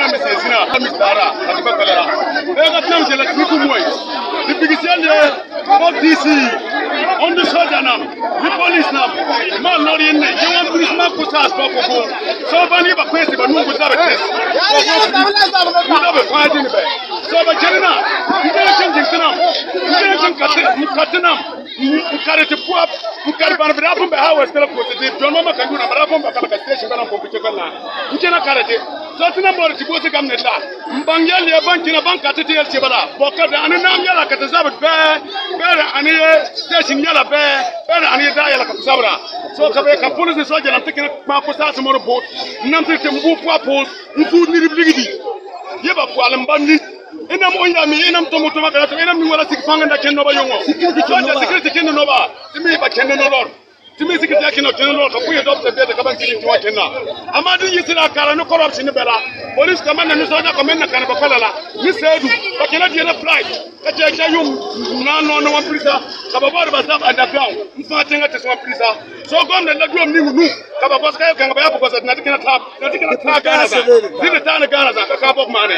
na mesesina amistara atibakala ega tnam jela kiku moy the bigisel of DC on the soldier nam the police nam ma lori ne you want police ma ko sa stop ko so bani ba kwesi ba nungu zabe test ko ba ni be so ba jerina ngere changing sinam ngere changing katinam mukarete puap mukar ban brabum be hawa stela ko te don mama kanduna brabum ba kala station kana ko bice kana ngena karate so tina mor ti bote gamne la mbangyal ya bankina banka tete el tibala bokata anana yala kata zabat be ani station yala be ani da yala kata zabra so ka be ka police so jana tekina ma ko sa mor bot nam te mbu puap mfu ni rigidi yeba pualam bandi inam onya mi inam to moto makala to inam ni wala sikfanga nda kenno ba yongo itoja security kenno no ba timi ba kenno no lor timi security kenno kenno lor ka kuye dope beta ka ban kiri to kenna amadu yisira kala no corruption bela police commander ni soja commander kan ba kala ni sedu ba kenna di na flight ka je ja yum na no one prisa ka ba ba sa underground mfa tenga te so prisa so gomna la duom ni nu ka ba boska ka ba ya ko sa na tikina tap na tikina tap gana za dina tana gana za ka bok mane